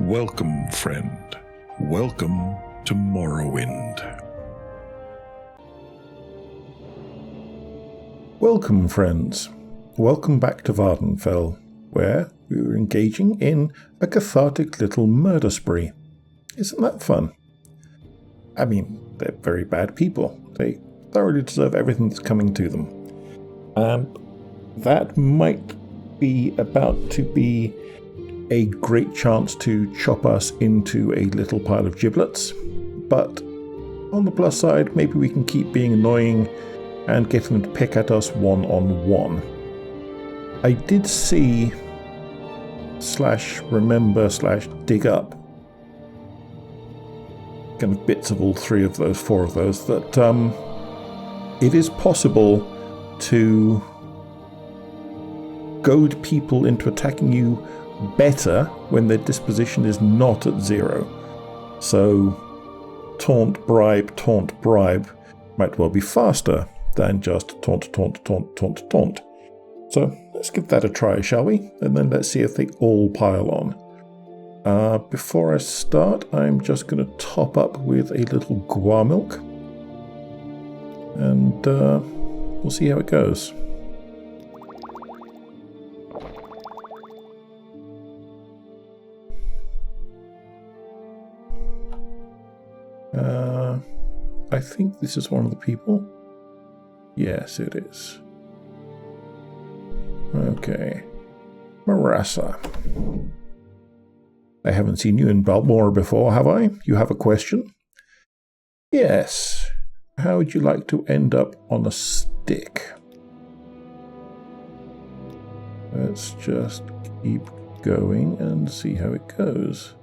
Welcome, friend. Welcome to Morrowind. Welcome, friends. Welcome back to Vardenfell, where we were engaging in a cathartic little murder spree. Isn't that fun? I mean, they're very bad people. They thoroughly deserve everything that's coming to them. And that might be about to be a great chance to chop us into a little pile of giblets. But on the plus side, maybe we can keep being annoying and get them to pick at us one-on-one. I did see /remember/dig up kind of bits of all four of those, that it is possible to goad people into attacking you better when their disposition is not at 0. So taunt, bribe might well be faster than just taunt. So let's give that a try, shall we? And then let's see if they all pile on. Before I start, I'm just going to top up with a little guar milk. And we'll see how it goes. I think this is one of the people. Yes, it is. Okay. Marassa. I haven't seen you in Balmora before, have I? You have a question? Yes. How would you like to end up on a stick? Let's just keep going and see how it goes.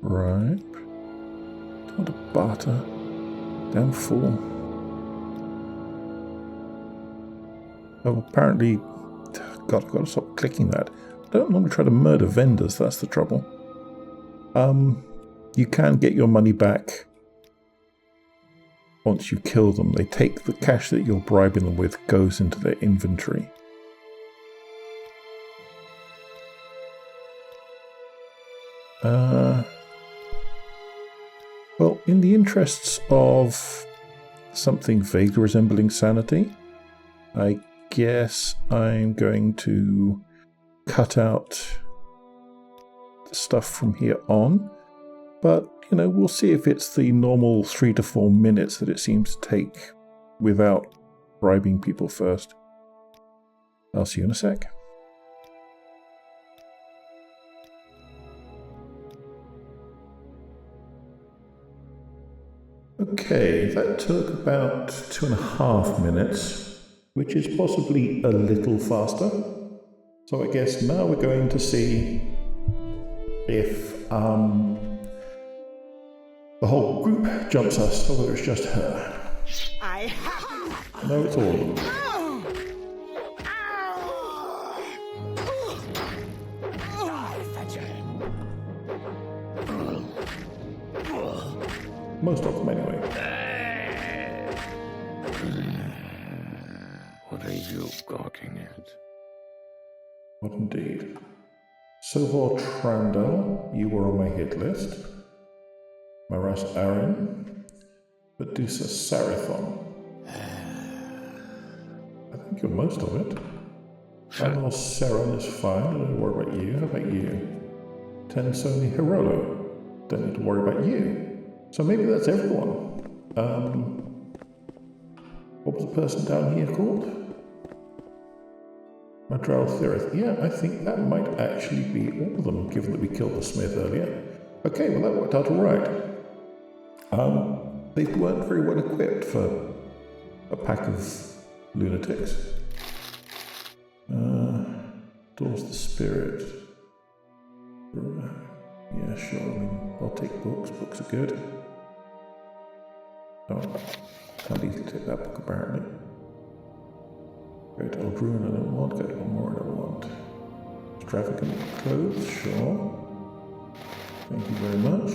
Right. Not a barter. Damn fool. Oh, apparently... God, I've got to stop clicking that. I don't normally try to murder vendors, that's the trouble. You can get your money back once you kill them. They take the cash that you're bribing them with, goes into their inventory. Well, in the interests of something vaguely resembling sanity, I guess I'm going to cut out the stuff from here on. But, you know, we'll see if it's the normal 3 to 4 minutes that it seems to take without bribing people first. I'll see you in a sec. Okay, that took about 2.5 minutes, which is possibly a little faster. So I guess now we're going to see if the whole group jumps us, or whether it's just her. No, it's all of them. Most of them, anyway. What are you gawking at? What indeed? Sovor Trandel, you were on my hit list. Maras Arin. Medusa Sarathon. I think you're most of it. Anor Seron is fine, don't worry about you. How about you? Tensoni Hirolo. Don't need to worry about you. So maybe that's everyone. What was the person down here called? Madral Thirith. Yeah, I think that might actually be all of them, given that we killed the smith earlier. Okay, well that worked out all right. They weren't very well equipped for a pack of lunatics. Doors the spirit. Yeah, sure, I mean, I'll take books. Books are good. Oh, can't easily take that book, apparently. Go to Old Ruin, I don't want. Go to one more, I don't want. Extravagant clothes, sure. Thank you very much.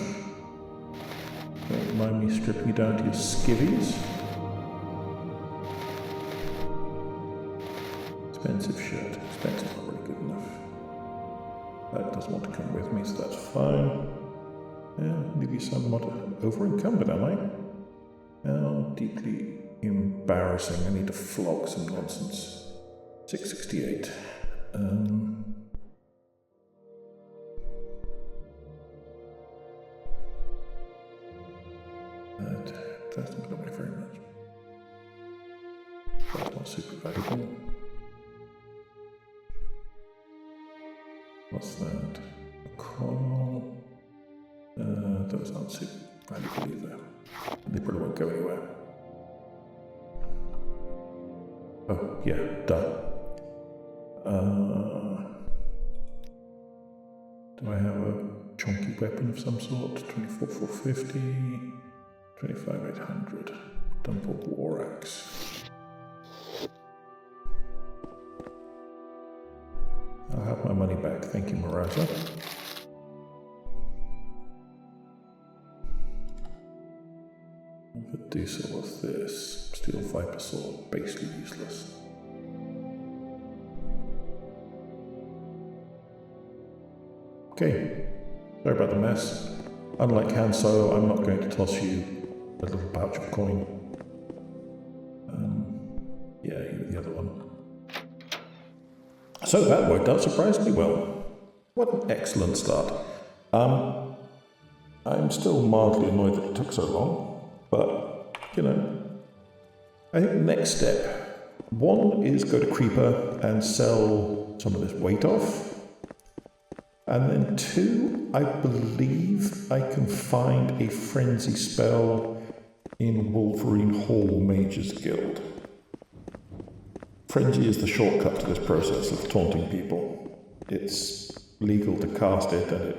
Don't mind me stripping you down to your skivvies? Expensive shirt. Expensive, not really good enough. That doesn't want to come with me, so that's fine. Yeah, maybe somewhat over-encumbered, am I? How deeply embarrassing. I need to flog some nonsense. 668. That doesn't go away very much. That's not super valuable. What's that? A coil. Those aren't super valuable either. They probably won't go anywhere. Oh, yeah, done. Do I have a chunky weapon of some sort? 24,450, 25,800. Done for war axe. I'll have my money back, thank you, Marasa. What do so with this? Steel Viper sword, basically useless. Okay, sorry about the mess. Unlike Han Solo, I'm not going to toss you a little pouch of coin. Yeah, you're the other one. So that worked out surprisingly well. What an excellent start. I'm still mildly annoyed that it took so long, but, you know, I think the next step, one is go to Creeper and sell some of this weight off. And then two, I believe I can find a frenzy spell in Wolverine Hall Mage's Guild. Frenzy is the shortcut to this process of taunting people. It's legal to cast it and it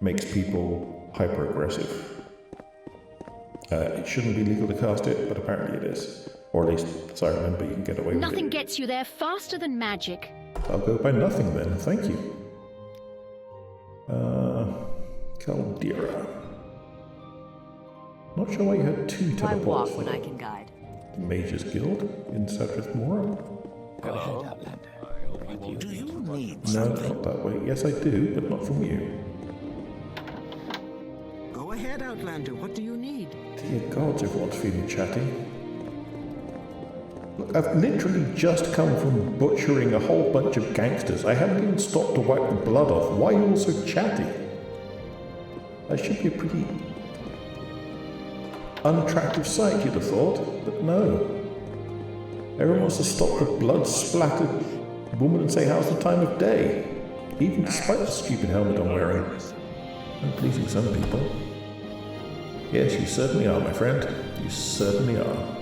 makes people hyper-aggressive. It shouldn't be legal to cast it, but apparently it is. Or at least, as I remember, you can get away with it. Nothing gets you there faster than magic. I'll go by nothing then, thank you. Caldera. Not sure why you had two teleports. I walk when I can guide. Mage's Guild in Sadrith Mora? Do you need No, not that way. Yes, I do, but not from you. Go ahead, Outlander. What do you need? Dear gods, everyone's feeling chatty. Look, I've literally just come from butchering a whole bunch of gangsters. I haven't even stopped to wipe the blood off. Why are you all so chatty? I should be a pretty unattractive sight, you'd have thought, but no. Everyone wants to stop the blood-splattered woman and say, how's the time of day? Even despite the stupid helmet I'm wearing. I'm pleasing some people. Yes, you certainly are, my friend. You certainly are.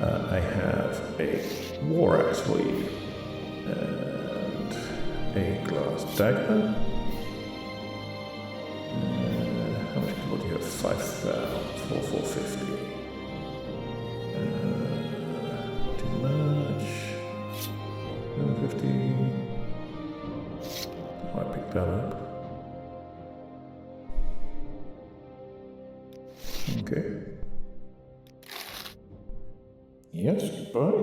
I have a war axe for you. And a glass dagger. How much gold do you have? 4,450. Too much. 750. Might pick that up. Okay. Yes, goodbye.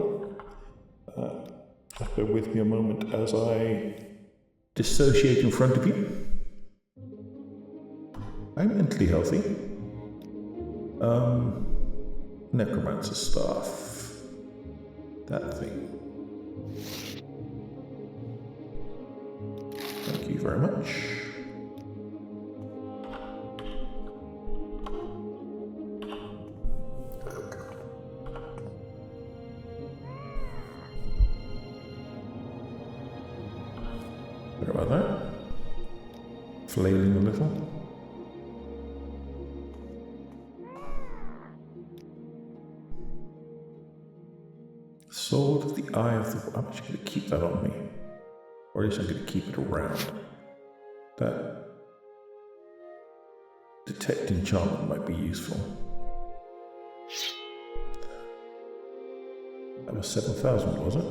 Bear with me a moment as I dissociate in front of you. I'm mentally healthy. Necromancer staff. That thing. Thank you very much. Sorry about that. Flailing a little. Sword of the Eye of the... I'm actually going to keep that on me. Or at least I'm going to keep it around. That... Detect enchantment might be useful. That was 7,000, was it?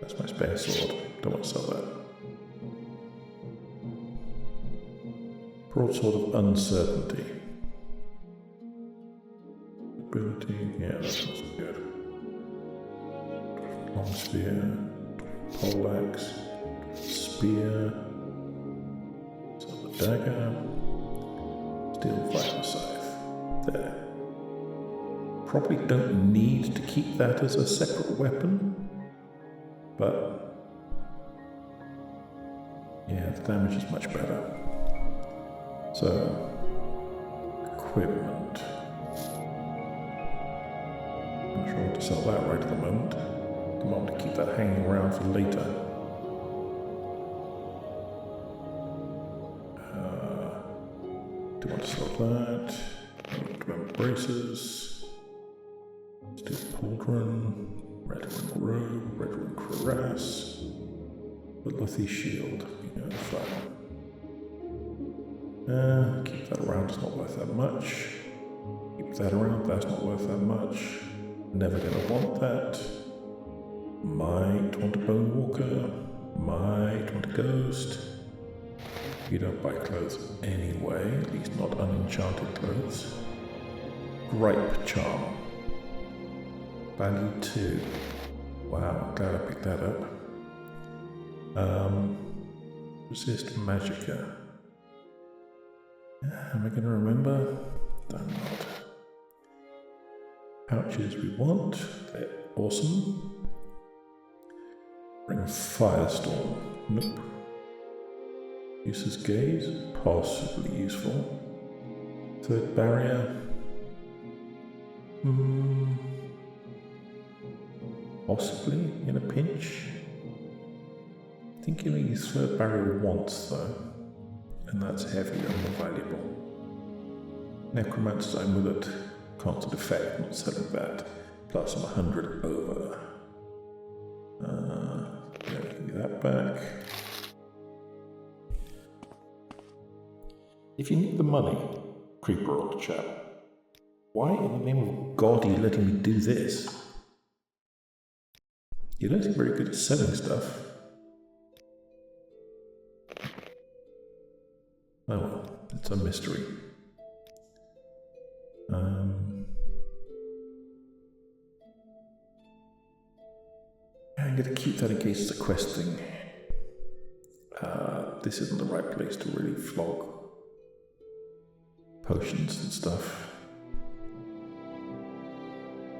That's my spare sword. Don't want to sell that. Broadsword of Uncertainty. Ability, yeah, that's good. Long spear, poleaxe, spear, silver dagger, steel fighter scythe. There. Probably don't need to keep that as a separate weapon, but yeah, the damage is much better. So, equipment. Not sure what to sell that right at the moment. Don't want to keep that hanging around for later. Do want to sell that. Braces. Steel pauldron. Red ring robe. Red ring cuirass. Luthy shield. Yeah, fine. Keep that around, it's not worth that much. Keep that around, that's not worth that much. Never gonna want that. Might want a bone walker. Might want a ghost. You don't buy clothes anyway, at least not unenchanted clothes. Gripe charm. Value 2. Wow, I'm glad I picked that up. Resist magicka. Am I going to remember? I'm not. Pouches we want. They're awesome. Bring a firestorm. Nope. Uses gaze. Possibly useful. Third barrier. Possibly in a pinch. I think you only use third barrier once though. And that's heavier and more valuable. Necromancer's Amulet, constant effect, not selling that. Plus I'm 100 over. Give me that back. If you need the money, creeper old chap, why in the name of God are you letting me do this? You don't seem very good at selling stuff. Oh well, it's a mystery. I'm going to keep that in case it's a quest thing. This isn't the right place to really flog potions and stuff.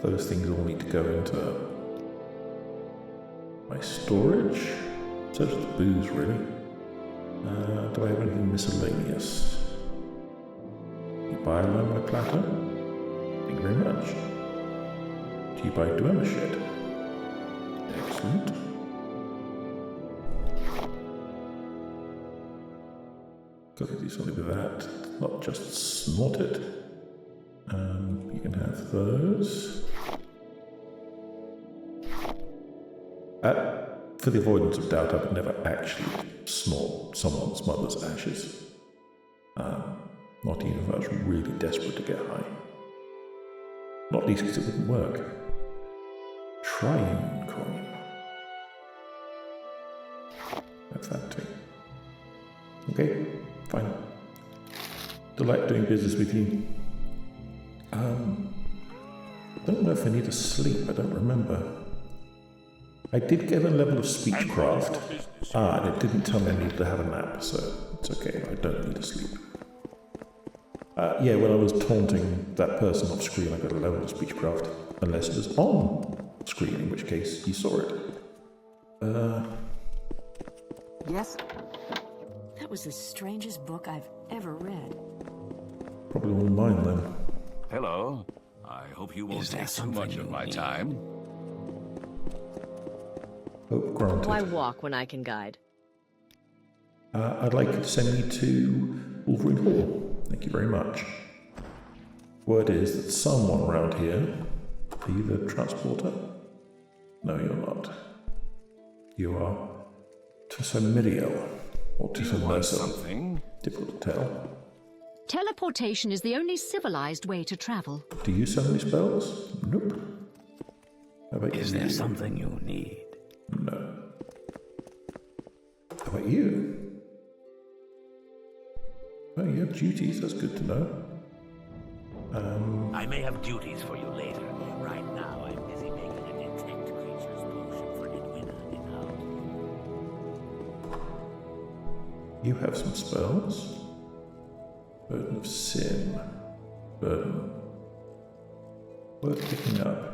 Those things all need to go into my storage. So does the booze, really. Do I have anything miscellaneous? You buy a line my platter? Thank you very much. Do you buy Dwemer shed? Excellent. Gotta do something with that, not just snort it. You can have those. For the avoidance of doubt, I would never actually snort someone's mother's ashes. Not even if I was really desperate to get high. Not least because it wouldn't work. Triune coin. That's that too. Okay, fine. Delight doing business with you. I don't know if I need to sleep, I don't remember. I did get a level of speechcraft. And it didn't tell me I needed to have a nap, so it's okay, I don't need to sleep. Yeah, when I was taunting that person off screen, I got a level of speechcraft. Unless it was on screen, in which case you saw it. Yes? That was the strangest book I've ever read. Probably one of mine then. Hello. I hope you won't take too much of my time. Hope granted. Why walk when I can guide? I'd like you to send me to Wolverine Hall. Thank you very much. Word is that someone around here... Are you the transporter? No, you're not. You are Tamriel or Tamriel. Something? Difficult to tell. Teleportation is the only civilized way to travel. Do you sell any spells? Nope. How about Is you? there something you need? No. How about you? Oh yeah, have duties, that's good to know. I may have duties for you later. Right now, I'm busy making a detect creatures potion for Edwina in out. You have some spells. Burden of Sin. Burden. Worth picking up.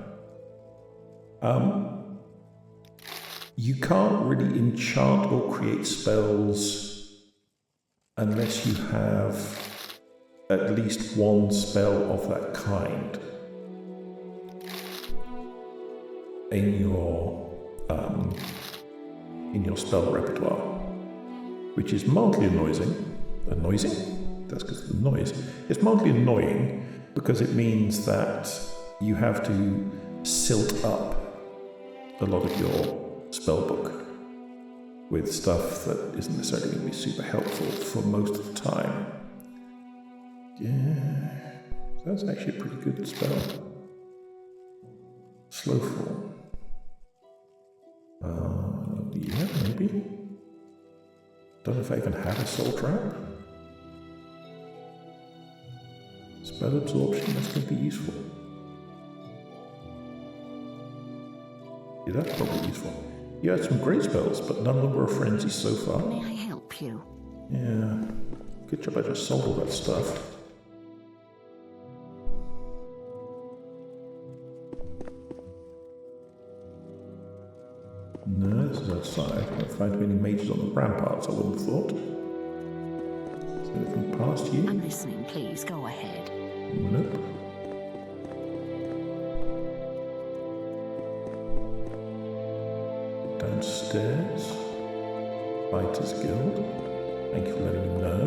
You can't really enchant or create spells unless you have at least one spell of that kind in your spell repertoire, which is mildly annoying. That's because of the noise. It's mildly annoying because it means that you have to silt up a lot of your spellbook with stuff that isn't necessarily going to be super helpful for most of the time. Yeah, that's actually a pretty good spell. Slow fall. Yeah, maybe. Don't know if I even have a soul trap. Spell absorption, that's going to be useful. Yeah, that's probably useful. You had some great spells, but none of them were a frenzy so far. May I help you? Yeah. Good job I just sold all that stuff. No, this is outside. I can't find many mages on the ramparts, I wouldn't have thought. Is there anything past you? I'm listening, please. Go ahead. Nope. Downstairs. Fighters Guild. Thank you for letting me know.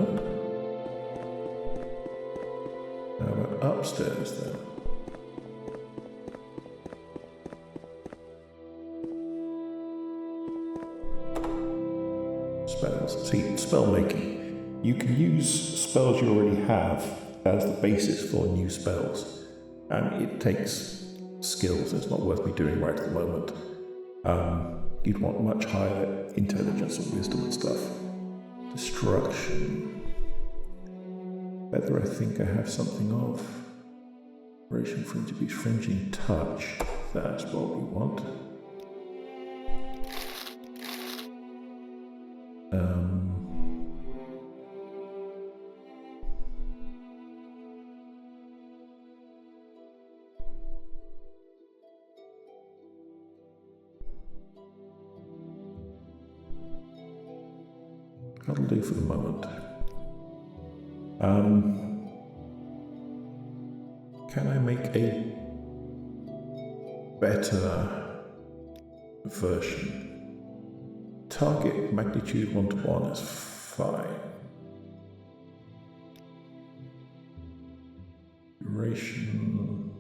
How about upstairs then? Spells. See, spell making. You can use spells you already have as the basis for new spells. And it takes skills. It's not worth me doing right at the moment. You'd want much higher intelligence and wisdom and stuff. Destruction. Whether I think I have something of. Operation Fringe Abuse, Fringing Touch. That's what we want. That'll do for the moment. Can I make a better version? Target magnitude 1-to-1 is fine. Duration.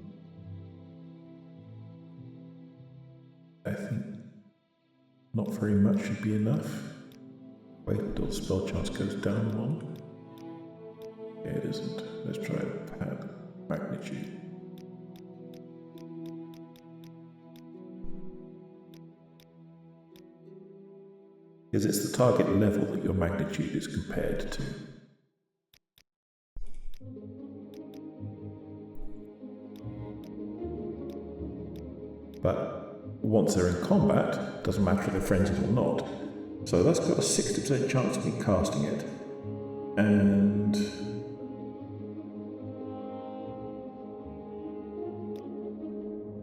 I think not very much should be enough. Wait until the spell chance goes down one. Yeah, it isn't. Let's try pad magnitude. Because it's the target level that your magnitude is compared to. But once they're in combat, doesn't matter if they're frenzied or not. So that's got a 60% chance of me casting it. And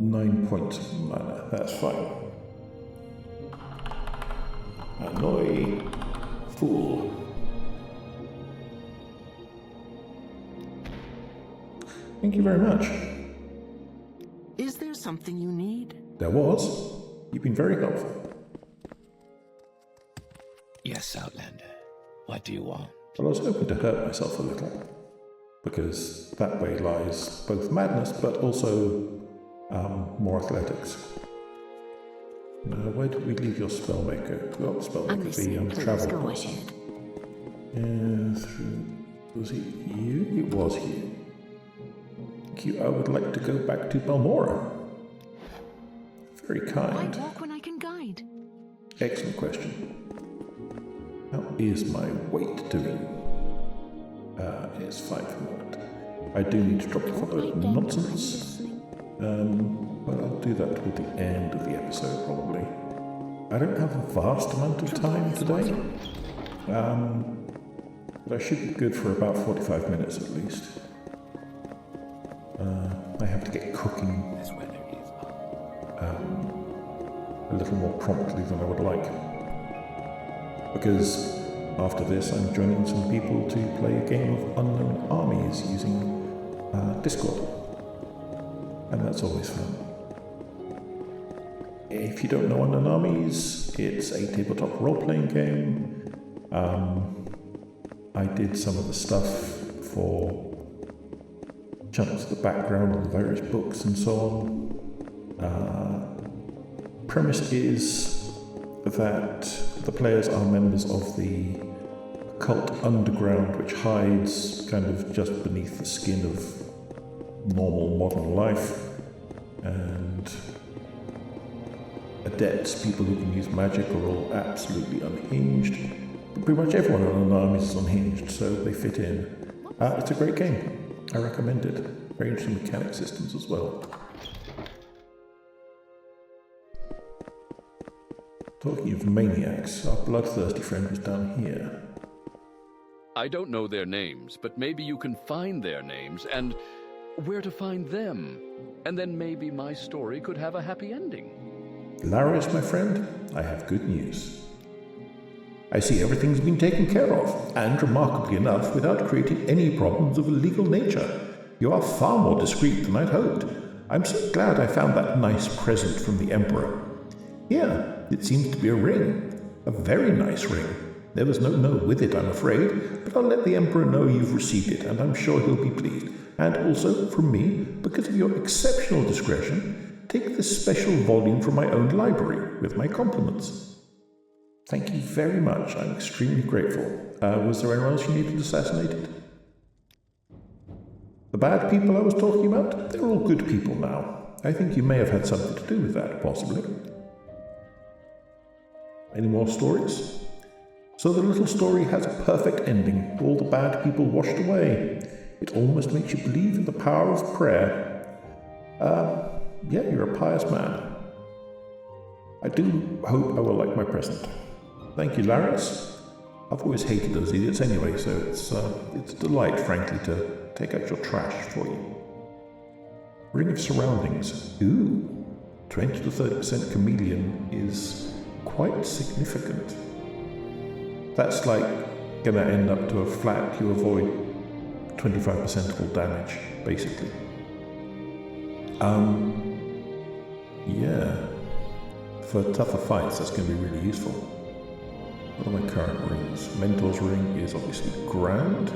nine points of mana, that's fine. Annoy fool. Thank you very much. Is there something you need? There was. You've been very helpful. Yes, Outlander. What do you want? Well, I was hoping to hurt myself a little, because that way lies both madness, but also more athletics. Where did we leave your spellmaker? Well, I'm spellmaker, listening, the please. travel Go course. ahead. Was it you? It was you. Thank you. I would like to go back to Balmora. Very Why kind. walk when I can guide? Excellent question. How is my weight doing? It's fine for the moment. I do need to drop off a load of nonsense. But I'll do that toward the end of the episode, probably. I don't have a vast amount of time today. But I should be good for about 45 minutes at least. I have to get cooking a little more promptly than I would like. Because after this I'm joining some people to play a game of Unknown Armies using Discord. And that's always fun. If you don't know Unknown Armies, it's a tabletop role-playing game. I did some of the stuff for chunks of the background of the various books and so on. Premise is that the players are members of the occult underground, which hides kind of just beneath the skin of normal modern life, and adepts, people who can use magic, are all absolutely unhinged. But pretty much everyone in an army is unhinged, so they fit in. It's a great game. I recommend it. Very interesting mechanic systems as well. Talking of maniacs, our bloodthirsty friend was down here. I don't know their names, but maybe you can find their names and where to find them. And then maybe my story could have a happy ending. Larius, my friend, I have good news. I see everything's been taken care of, and remarkably enough, without creating any problems of a legal nature. You are far more discreet than I'd hoped. I'm so glad I found that nice present from the Emperor. Here, it seems to be a ring. A very nice ring. There was no note with it, I'm afraid, but I'll let the Emperor know you've received it, and I'm sure he'll be pleased. And also, from me, because of your exceptional discretion, take this special volume from my own library, with my compliments. Thank you very much. I'm extremely grateful. Was there anyone else you needed assassinated? The bad people I was talking about? They're all good people now. I think you may have had something to do with that, possibly. Any more stories? So the little story has a perfect ending. All the bad people washed away. It almost makes you believe in the power of prayer. Yeah, you're a pious man. I do hope I will like my present. Thank you, Larius. I've always hated those idiots anyway, so it's a delight, frankly, to take out your trash for you. Ring of Surroundings. Ooh, 20 to 30% chameleon is quite significant. That's like gonna end up to a flat you avoid 25% of all damage, basically. Yeah. For tougher fights, that's gonna be really useful. What are my current rings? Mentor's ring is obviously grand.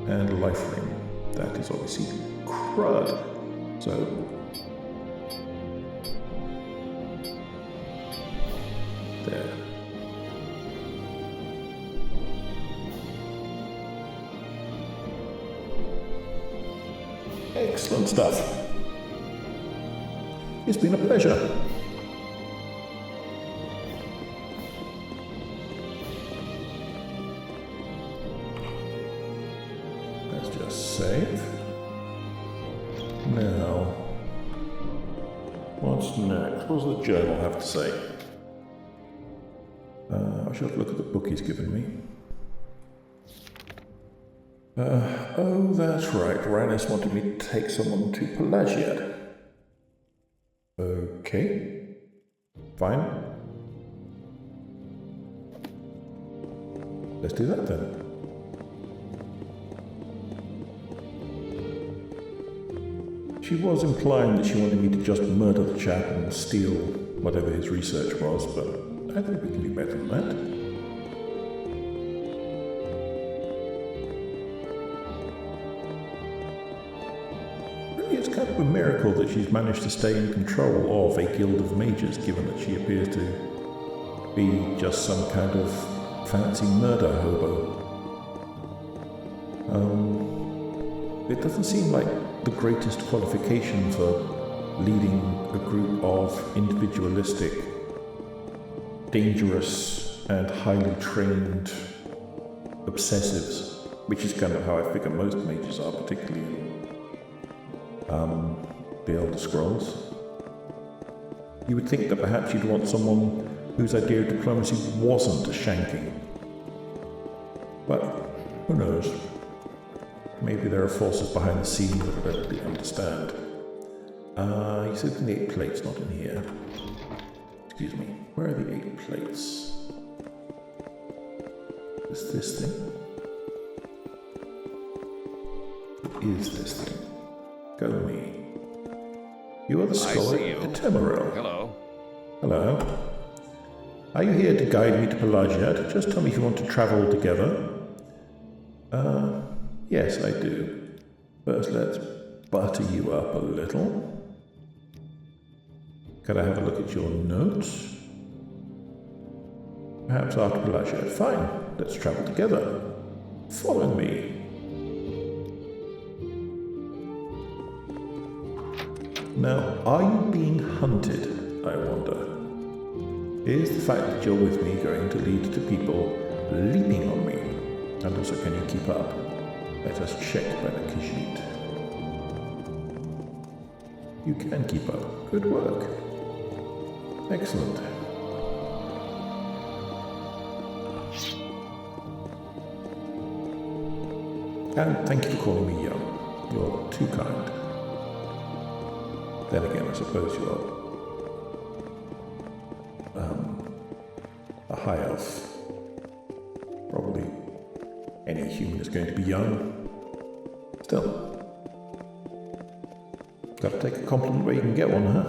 And life ring. That is obviously crud. So there. Excellent stuff. It's been a pleasure. Let's just save. Now, what's next? What does the journal have to say? I should look at the book he's given me. Oh, that's right. Ranis wanted me to take someone to Pelagiad. Okay. Fine. Let's do that then. She was implying that she wanted me to just murder the chap and steal whatever his research was, but I think we can do better than that. It's kind of a miracle that she's managed to stay in control of a guild of mages, given that she appears to be just some kind of fancy murder hobo. It doesn't seem like the greatest qualification for leading a group of individualistic, dangerous, and highly trained obsessives. which is kind of how I figure most mages are, particularly in the Elder Scrolls. You would think that perhaps you'd want someone whose idea of diplomacy wasn't a shanking. But who knows? Maybe there are forces behind the scenes that I don't really understand. You said in the 8 plates, not in here. Excuse me. Where are the 8 plates? Is this thing? What is this thing? Go me. You are the scholar at Tamriel. Hello. Hello. Are you here to guide me to Pelagiad? Just tell me if you want to travel together. Yes, I do. First, let's butter you up a little. Can I have a look at your notes? Perhaps after Pelagiad. Fine, let's travel together. Follow me. Now, are you being hunted, I wonder? Is the fact that you're with me going to lead to people leaping on me? And also, can you keep up? Let us check by the Khajiit. You can keep up. Good work. Excellent. And thank you for calling me young. You're too kind. Then again, I suppose you're a high elf. Probably any human is going to be young. Still. Gotta take a compliment where you can get one, huh?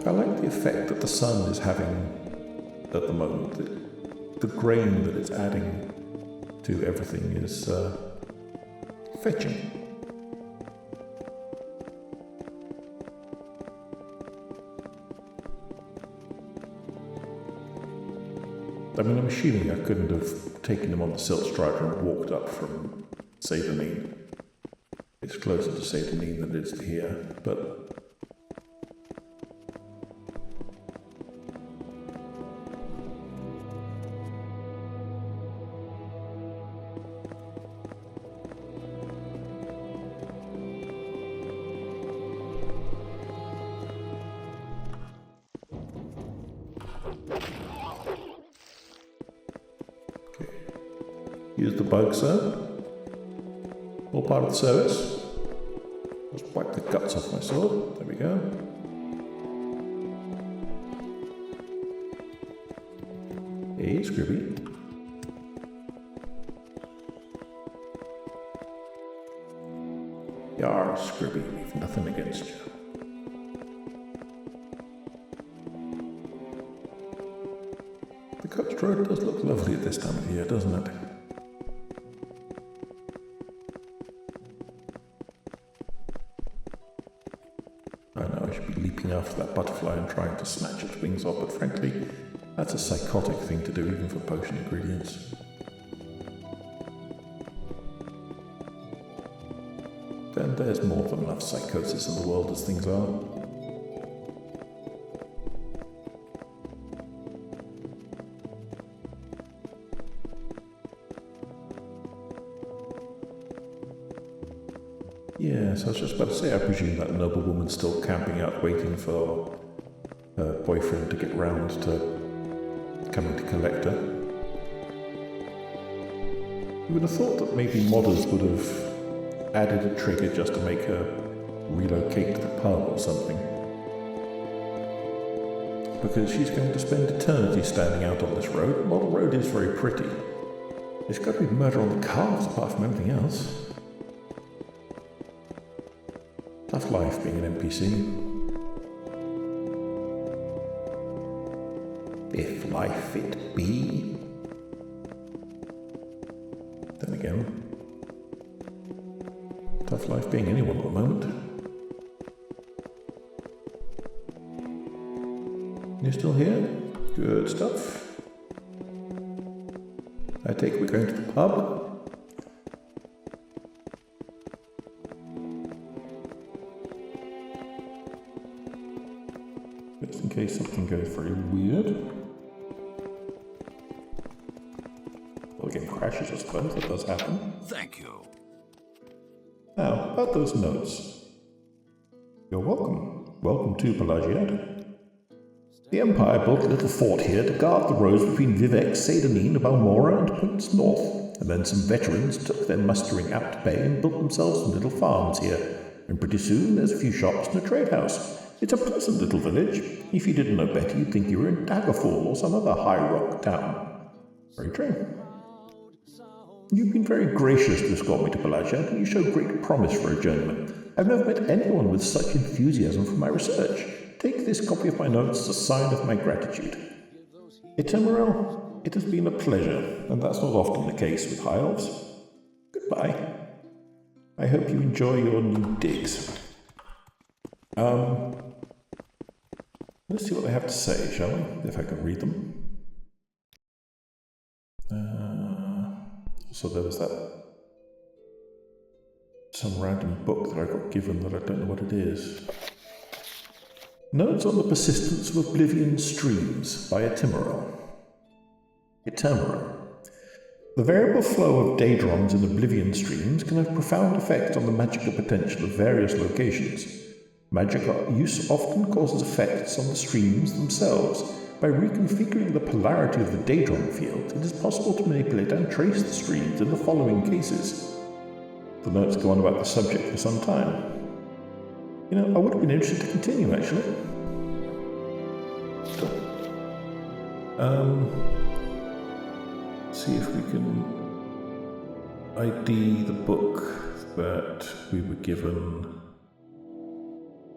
I like the effect that the sun is having at the moment. The grain that it's adding to everything is fetching. I mean, I'm assuming I couldn't have taken him on the Silt Strider and walked up from Satanine. It's closer to Satanine than it is to here, but... Use the bug, sir. All part of the service. Just wipe the guts off my sword. There we go. Hey, Scribby. Yar, Scribby, we've nothing against you. The coach road does look lovely at this time of year, doesn't it? After that butterfly and trying to snatch its wings off, but frankly, that's a psychotic thing to do even for potion ingredients. Then there's more than enough psychosis in the world as things are. Yes, I was just about to say, I presume that noblewoman's still camping out waiting for her boyfriend to get round to coming to collect her. You would have thought that maybe modders would have added a trigger just to make her relocate to the pub or something. Because she's going to spend eternity standing out on this road. Well, the road is very pretty. There's got to be murder on the cards apart from everything else. Tough life being an NPC. If life it be. Then again, tough life being anyone at the moment. You still here? Good stuff. I take it we're going to the pub. Just in case something goes very weird. the game crashes, I suppose. That does happen. Thank you. Now, about those notes. You're welcome. Welcome to Pelagiad. The Empire built a little fort here to guard the roads between Vivec, Seidanin, Balmora, and points north, and then some veterans took their mustering out to pay and built themselves some little farms here. And pretty soon there's a few shops and a trade house. It's a pleasant little village. If you didn't know better, you'd think you were in Daggerfall or some other high rock town. Very true. You've been very gracious to escort me to Pelagiad, and you show great promise for a journeyman. I've never met anyone with such enthusiasm for my research. Take this copy of my notes as a sign of my gratitude. Tamriel, it has been a pleasure, and that's not often the case with High Elves. Goodbye. I hope you enjoy your new digs. Let's see what they have to say, shall we? If I can read them. So there was that some random book that I got given that I don't know what it is. Notes on the Persistence of Oblivion Streams by Tamriel. The variable flow of daedrons in Oblivion streams can have profound effects on the magical potential of various locations. Magic use often causes effects on the streams themselves. By reconfiguring the polarity of the daedron field, it is possible to manipulate and trace the streams in the following cases. The notes go on about the subject for some time. You know, I would have been interested to continue, actually. See if we can ID the book that we were given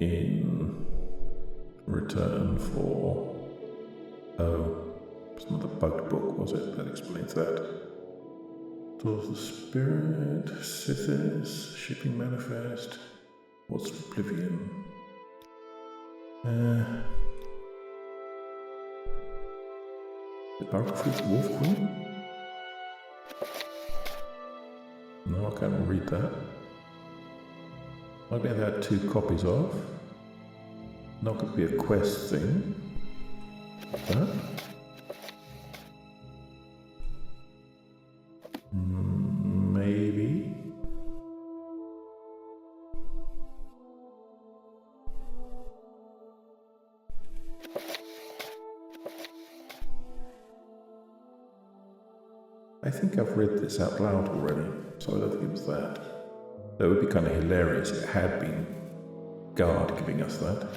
in return for... Oh, it's not a bugged book, was it? That explains that. Tools of the Spirit, Sithis, Shipping Manifest. What's Oblivion? The Biography of the Wolf Queen? No, I can't read that. Maybe I had 2 copies of. Not going to be a quest thing. That? Maybe. I think I've read this out loud already, so I don't think it was that. That would be kind of hilarious if it had been Guard giving us that.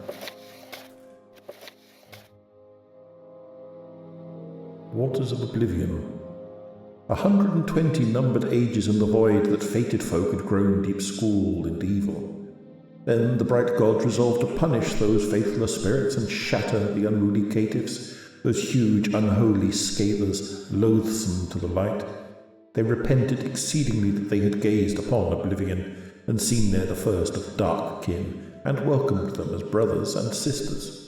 Waters of Oblivion. 120 numbered ages in the void that fated folk had grown deep-schooled in evil. Then the bright gods resolved to punish those faithless spirits and shatter the unruly caitiffs, those huge unholy scathers, loathsome to the light. They repented exceedingly that they had gazed upon Oblivion, and seen there the first of dark kin, and welcomed them as brothers and sisters.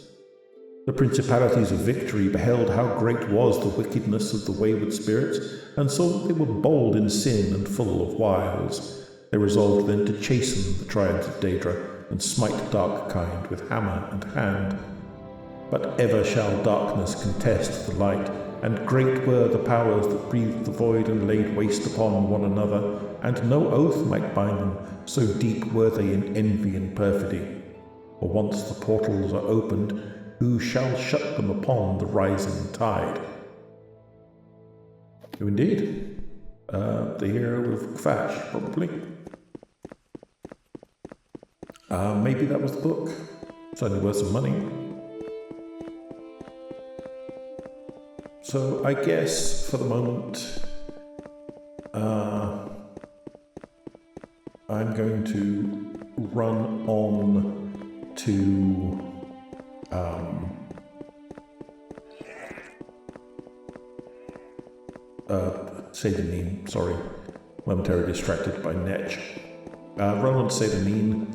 The principalities of victory beheld how great was the wickedness of the wayward spirits, and saw that they were bold in sin and full of wiles. They resolved then to chasten the tribes of Daedra, and smite dark kind with hammer and hand. But ever shall darkness contest the light, and great were the powers that breathed the void and laid waste upon one another, and no oath might bind them, so deep were they in envy and perfidy. For once the portals are opened, who shall shut them upon the rising tide? Oh, indeed. The hero of Kvatch, probably. Maybe that was the book. It's only worth some money. So I guess for the moment, I'm going to run on to Seidanin, sorry, momentarily distracted by Netch. Run on Seidanin.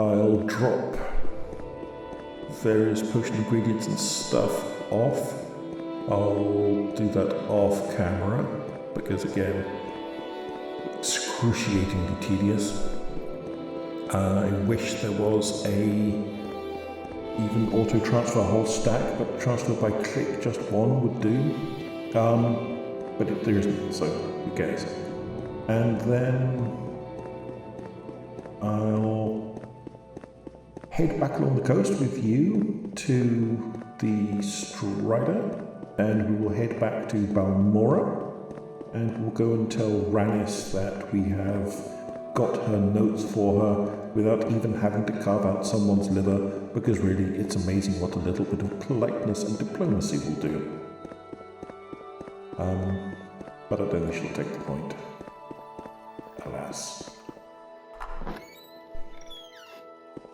I'll drop various potion ingredients and stuff off. I'll do that off camera because, again, excruciatingly tedious. I wish there was even auto transfer a whole stack, but transfer by click, just one would do. But there isn't, so who cares? And then I'll head back along the coast with you to the Strider, and we will head back to Balmora, and we'll go and tell Ranis that we have got her notes for her without even having to carve out someone's liver, because really it's amazing what a little bit of politeness and diplomacy will do. But I don't think she'll take the point. Alas.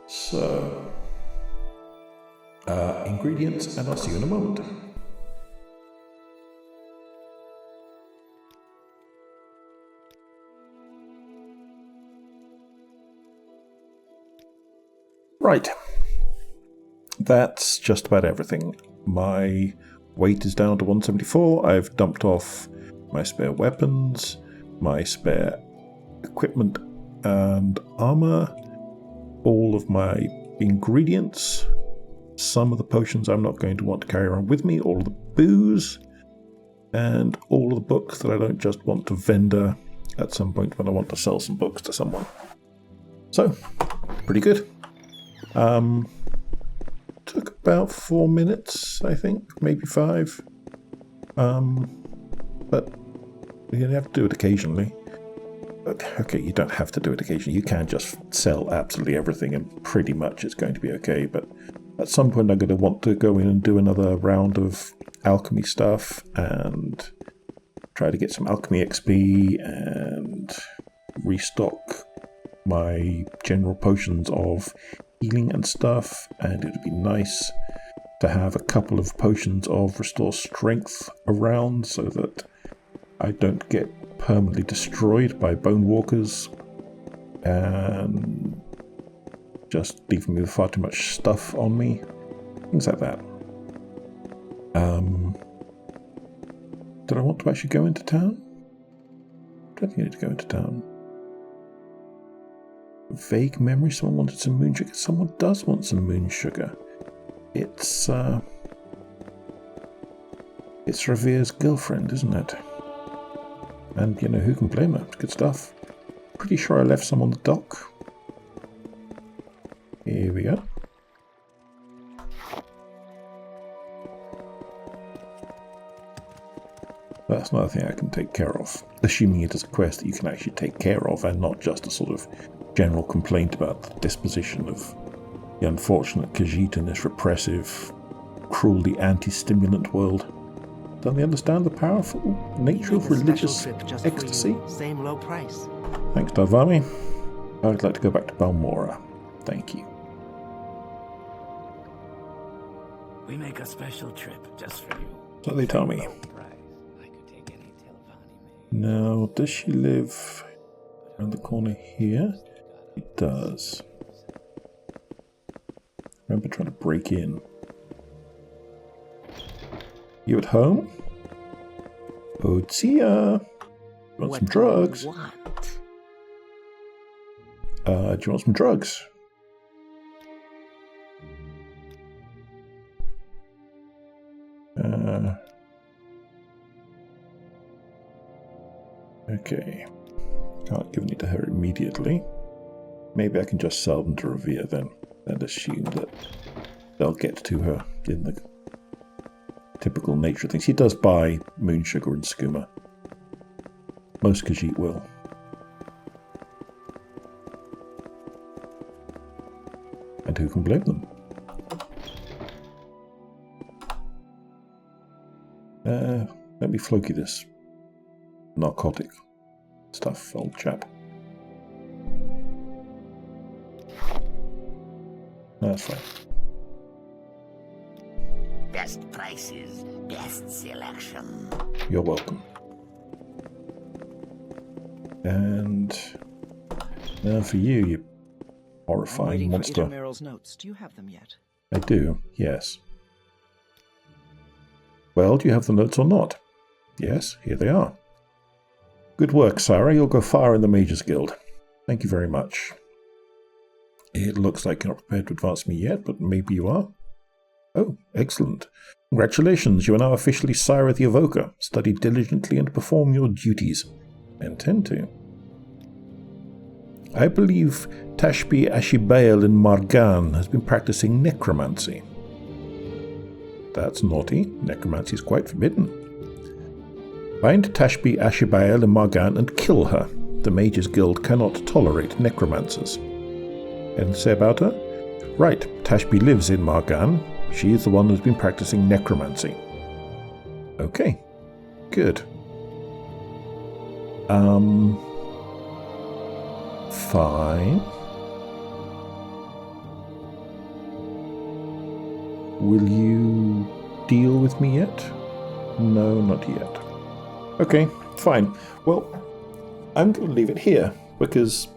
So, ingredients, and I'll see you in a moment. Right. That's just about everything. My weight is down to 174. I've dumped off my spare weapons, my spare equipment and armor, all of my ingredients, some of the potions I'm not going to want to carry around with me, all of the booze, and all of the books that I don't just want to vendor at some point when I want to sell some books to someone. So, pretty good. Took about 4 minutes, I think, maybe 5. But you have to do it occasionally. Okay, you don't have to do it occasionally. You can just sell absolutely everything and pretty much it's going to be okay. But at some point I'm going to want to go in and do another round of alchemy stuff and try to get some alchemy XP and restock my general potions of healing and stuff, and it would be nice to have a couple of potions of restore strength around so that I don't get permanently destroyed by bone walkers and just leaving me with far too much stuff on me, things like that. Did I want to actually go into town? I don't think I need to go into town. Vague memory, someone wanted some moon sugar. Someone does want some moon sugar. It's Revere's girlfriend, isn't it? And, you know, who can blame her? It's good stuff. Pretty sure I left some on the dock. Here we go. That's another thing I can take care of. Assuming it is a quest that you can actually take care of and not just a sort of general complaint about the disposition of the unfortunate Khajiit in this repressive, cruelly anti-stimulant world. Don't they understand the powerful nature of religious ecstasy? Same low price. Thanks, Darvami. I'd like to go back to Balmora. Thank you. We make a special trip just for you. So they tell me. Now, does she live around the corner here? It does. Remember trying to break in. You at home? Oh, see ya. Want some drugs? Do you want? Do you want some drugs? Okay. Can't give any to her immediately. Maybe I can just sell them to Revere then, and assume that they'll get to her in the typical nature of things. He does buy moon sugar and skooma. Most Khajiit will. And who can blame them? Let me floki this narcotic stuff, old chap. That's fine. Best prices, best selection. You're welcome. And now for you, you horrifying monster. Meryl's notes. Do you have them yet? I do, yes. Well, do you have the notes or not? Yes, here they are. Good work, Sarah. You'll go far in the Mages Guild. Thank you very much. It looks like you're not prepared to advance me yet, but maybe you are. Oh, excellent. Congratulations, you are now officially Sire of the Evoker. Study diligently and perform your duties. I intend to. I believe Tashbi Ashibael in Margan has been practicing necromancy. That's naughty. Necromancy is quite forbidden. Find Tashbi Ashibael in Margan and kill her. The Mages Guild cannot tolerate necromancers. Anything to say about her? Right, Tashbi lives in Margan. She is the one who's been practicing necromancy. Okay, good. Fine. Will you deal with me yet? No, not yet. Okay, fine. Well, I'm going to leave it here, because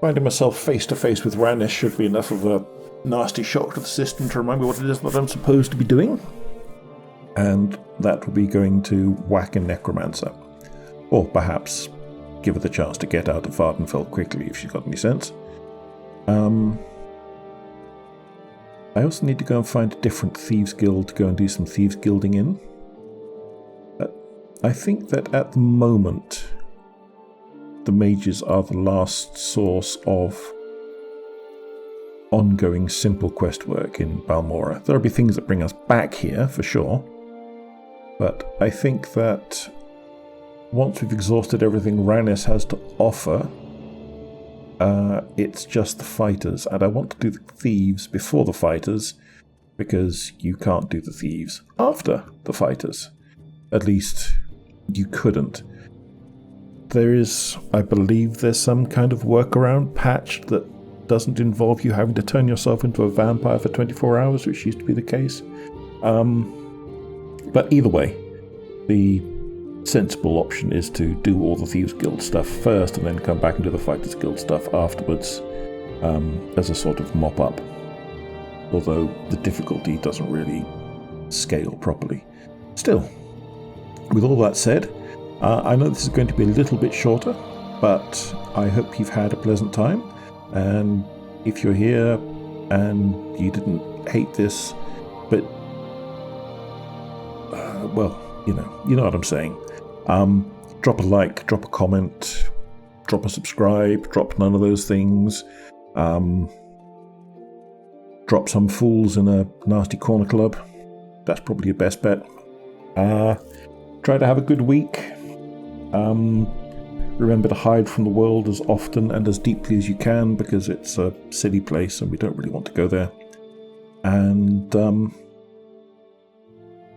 finding myself face to face with Ranis should be enough of a nasty shock to the system to remind me what it is that I'm supposed to be doing. And that will be going to whack a necromancer. Or perhaps give her the chance to get out of Vardenfell quickly if she's got any sense. I also need to go and find a different Thieves Guild to go and do some Thieves Guilding in. I think that at the moment, the mages are the last source of ongoing simple quest work in Balmora. There'll be things that bring us back here, for sure. But I think that once we've exhausted everything Ranis has to offer, it's just the fighters. And I want to do the thieves before the fighters, because you can't do the thieves after the fighters. At least, you couldn't. There is, I believe, there's some kind of workaround patch that doesn't involve you having to turn yourself into a vampire for 24 hours, which used to be the case. But either way, the sensible option is to do all the Thieves Guild stuff first and then come back and do the Fighters Guild stuff afterwards, as a sort of mop-up. Although the difficulty doesn't really scale properly. Still, with all that said, I know this is going to be a little bit shorter, but I hope you've had a pleasant time. And if you're here and you didn't hate this, but, well, you know what I'm saying. Drop a like, drop a comment, drop a subscribe, drop none of those things. Drop some fools in a nasty corner club. That's probably your best bet. Try to have a good week. Remember to hide from the world as often and as deeply as you can, because it's a silly place and we don't really want to go there. And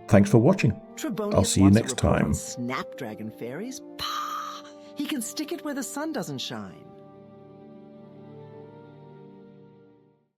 thanks for watching. Trebonius I'll see you wants next to report on time. Snapdragon fairies? Pah! He can stick it where the sun doesn't shine.